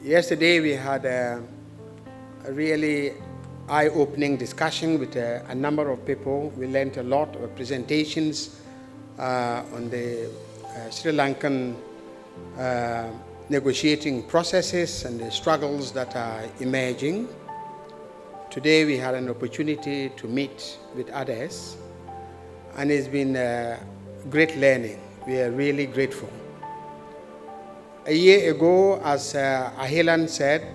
Yesterday we had a really eye-opening discussion with a number of people. We learned a lot of presentations on the Sri Lankan negotiating processes and the struggles that are emerging. Today we had an opportunity to meet with others, and it's been great learning. We are really grateful. A year ago, as Ahilan said,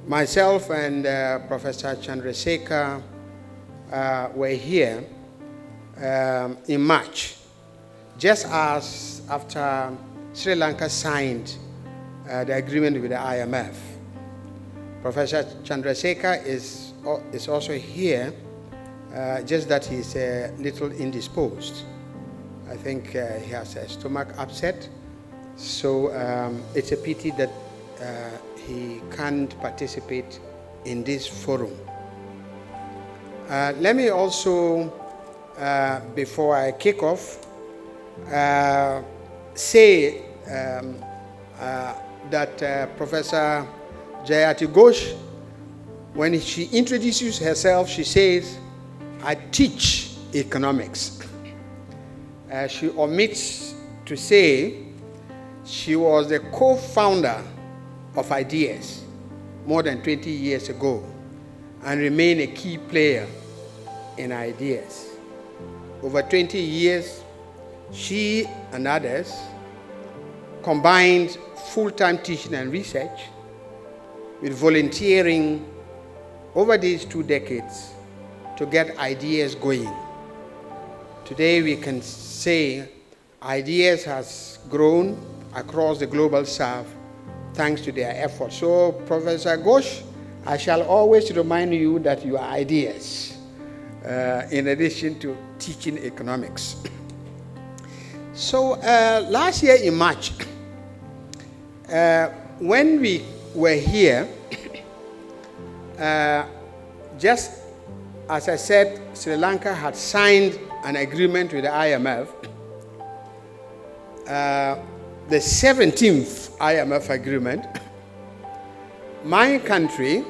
myself and Professor Chandrasekhar were here in March, just as after Sri Lanka signed the agreement with the IMF. Professor Chandrasekhar is also here, just that he's a little indisposed. I think he has a stomach upset, so it's a pity that he can't participate in this forum. Let me also, before I kick off, say that Professor Jayati Ghosh, when she introduces herself, she says, "I teach economics." She omits to say she was the co-founder of Ideas more than 20 years ago and remain a key player in Ideas. Over 20 years, she and others combined full-time teaching and research with volunteering over these 2 decades to get Ideas going. Today we can say Ideas has grown across the global south thanks to their efforts. So, Professor Ghosh, I shall always remind you that you are Ideas, in addition to teaching economics. So, last year in March, when we were here, just as I said, Sri Lanka had signed an agreement with the IMF, the 17th IMF agreement. My country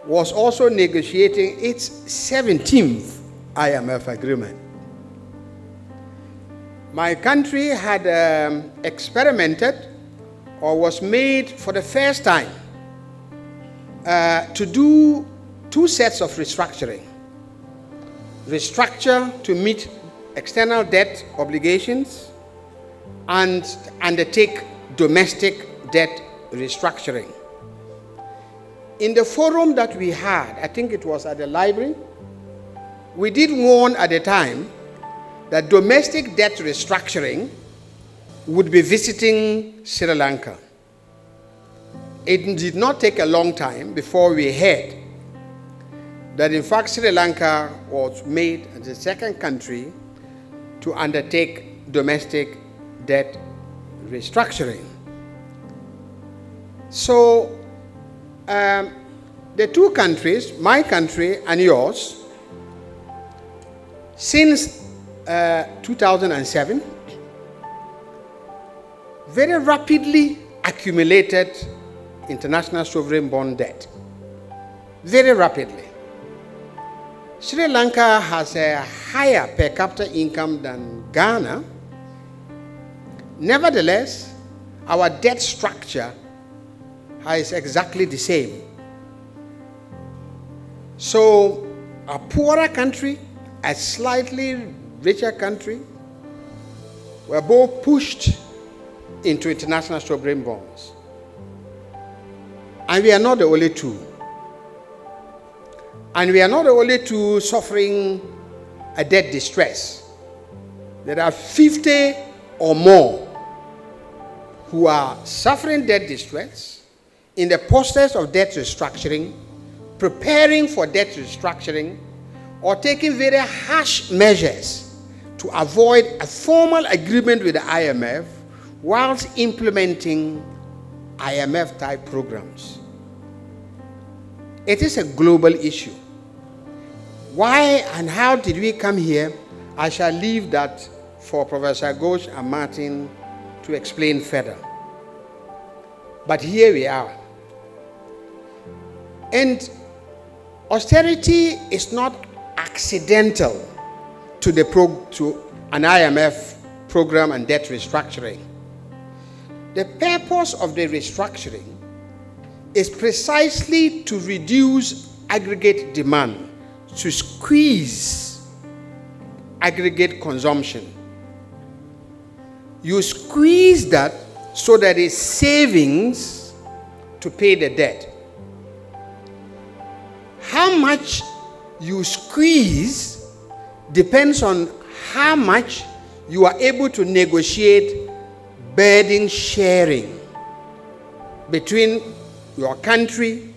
was also negotiating its 17th IMF agreement. My country had experimented, or was made for the first time, to do 2 sets of restructuring. Restructure to meet external debt obligations and undertake domestic debt restructuring. In the forum that we had, I think it was at the library, we did warn at the time that domestic debt restructuring would be visiting Sri Lanka. It did not take a long time before we heard that in fact Sri Lanka was made the second country to undertake domestic debt restructuring. So the 2 countries, my country and yours, since 2007, very rapidly accumulated international sovereign bond debt. Very rapidly. Sri Lanka has a higher per capita income than Ghana. Nevertheless, our debt structure is exactly the same. So, a poorer country, a slightly richer country, were both pushed into international sovereign bonds. And we are not the only 2. And we are not the only 2 suffering a debt distress. There are 50 or more who are suffering debt distress, in the process of debt restructuring, preparing for debt restructuring, or taking very harsh measures to avoid a formal agreement with the IMF whilst implementing IMF-type programs. It is a global issue. Why and how did we come here? I shall leave that for Professor Ghosh and Martin to explain further. But here we are. And austerity is not accidental to an IMF program and debt restructuring. The purpose of the restructuring is precisely to reduce aggregate demand, to squeeze aggregate consumption. You squeeze that so that it's savings to pay the debt. How much you squeeze depends on how much you are able to negotiate burden sharing between your country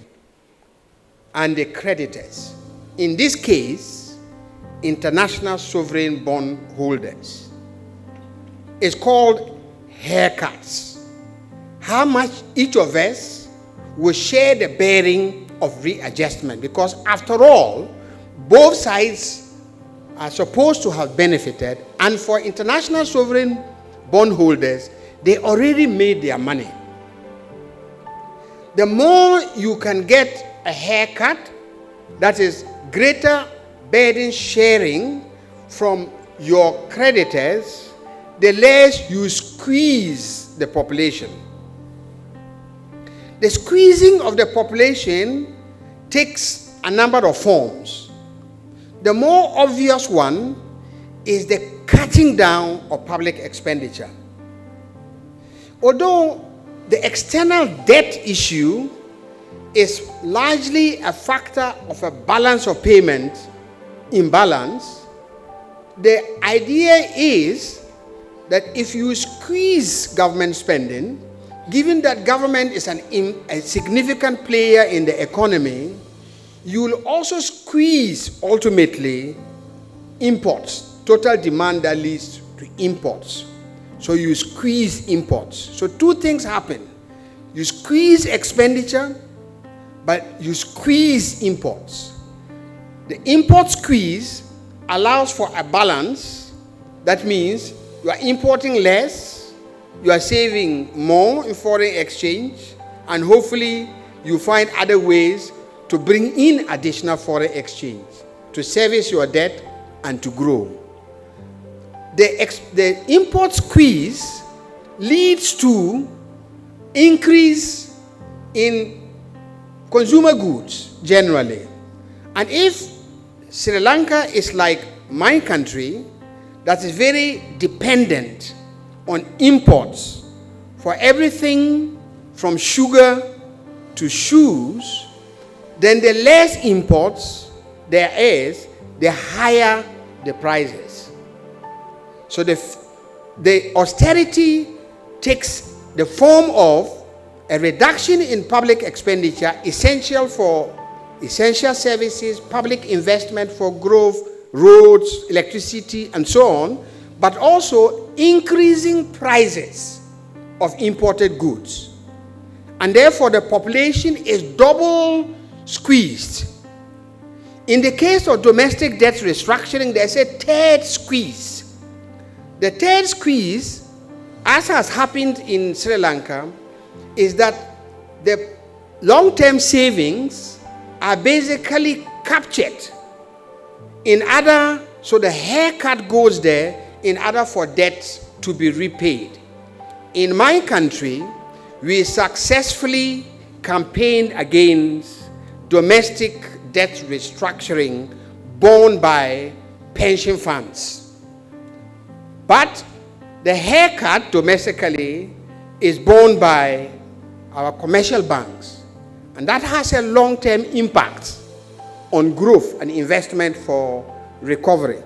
and the creditors. In this case, international sovereign bond holders. It's called haircuts. How much each of us will share the bearing of readjustment, because after all, both sides are supposed to have benefited, and for international sovereign bondholders, they already made their money. The more you can get a haircut, that is greater burden sharing from your creditors, the less you squeeze the population. The squeezing of the population takes a number of forms. The more obvious one is the cutting down of public expenditure. Although the external debt issue is largely a factor of a balance of payment imbalance, the idea is that if you squeeze government spending, given that government is a significant player in the economy, you will also squeeze, ultimately, imports, total demand that leads to imports. So you squeeze imports. So two things happen. You squeeze expenditure, but you squeeze imports. The import squeeze allows for a balance. That means you are importing less, you are saving more in foreign exchange, and hopefully you find other ways to bring in additional foreign exchange to service your debt and to grow. The import squeeze leads to increase in consumer goods generally. And if Sri Lanka is like my country, that is very dependent on imports for everything from sugar to shoes, then the less imports there is, the higher the prices. So the austerity takes the form of a reduction in public expenditure essential for essential services, public investment for growth, roads, electricity, and so on, but also increasing prices of imported goods. And therefore, the population is double squeezed. In the case of domestic debt restructuring, there's a third squeeze. The third squeeze, as has happened in Sri Lanka, is that the long-term savings are basically captured so the haircut goes there in order for debt to be repaid. In my country, we successfully campaigned against domestic debt restructuring borne by pension funds. But the haircut domestically is borne by our commercial banks. And that has a long-term impact on growth and investment for recovery.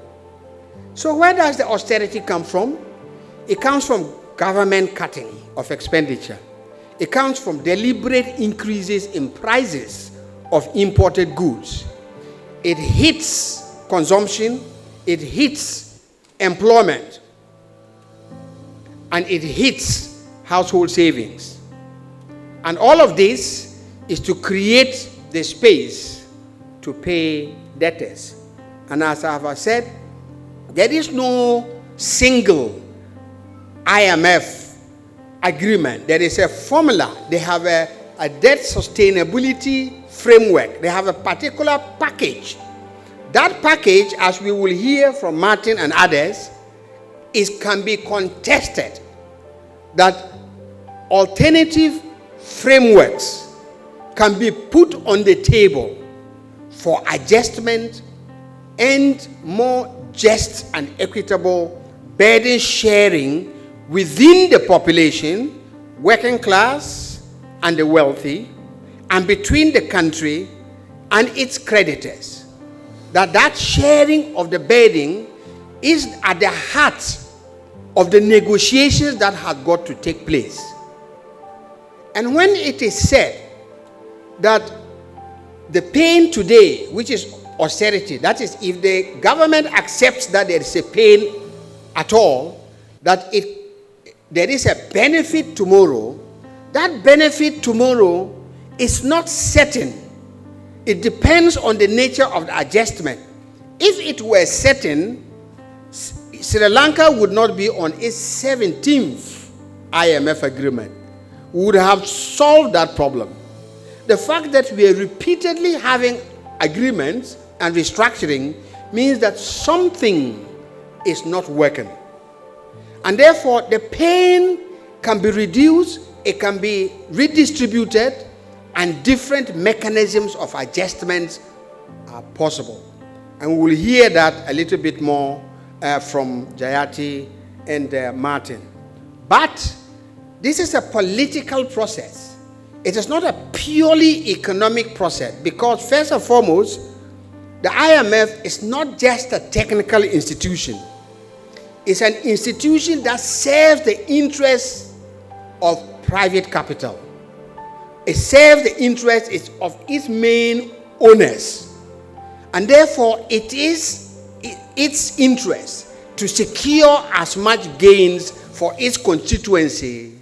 So where does the austerity come from? It comes from government cutting of expenditure. It comes from deliberate increases in prices of imported goods. It hits consumption, it hits employment, and it hits household savings. And all of this is to create the space to pay debtors. And as I have said, there is no single IMF agreement, there is a formula. They have a debt sustainability framework. They have a particular package. That package, as we will hear from Martin and others, can be contested. That alternative frameworks can be put on the table for adjustment and more just and equitable burden sharing within the population, working class and the wealthy, and between the country and its creditors. That sharing of the burden is at the heart of the negotiations that have got to take place. And when it is said that the pain today, which is austerity, that is, if the government accepts that there is a pain at all, that there is a benefit tomorrow, that benefit tomorrow is not certain. It depends on the nature of the adjustment. If it were certain, Sri Lanka would not be on its 17th IMF agreement. We would have solved that problem. The fact that we are repeatedly having agreements and restructuring means that something is not working. And therefore, the pain can be reduced, it can be redistributed, and different mechanisms of adjustments are possible. And we will hear that a little bit more from Jayati and Martin. But this is a political process. It is not a purely economic process, because first and foremost, the IMF is not just a technical institution. It's an institution that serves the interests of private capital. It serves the interests of its main owners. And therefore, it is its interest to secure as much gains for its constituency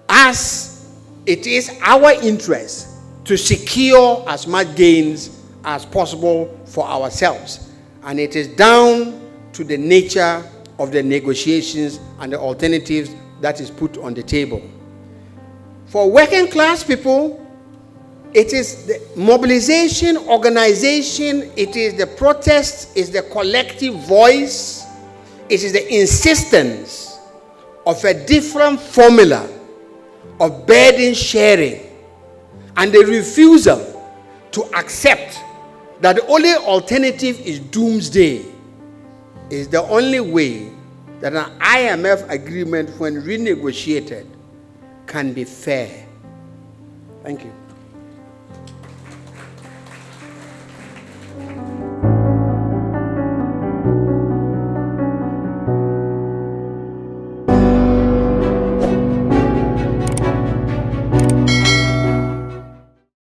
as it is our interest to secure as much gains as possible for ourselves. And it is down to the nature of the negotiations and the alternatives that is put on the table. For working class people, it is the mobilization, organization, it is the protest, it's the collective voice, it is the insistence of a different formula of burden sharing, and the refusal to accept that the only alternative is doomsday is the only way that an IMF agreement, when renegotiated, can be fair. Thank you.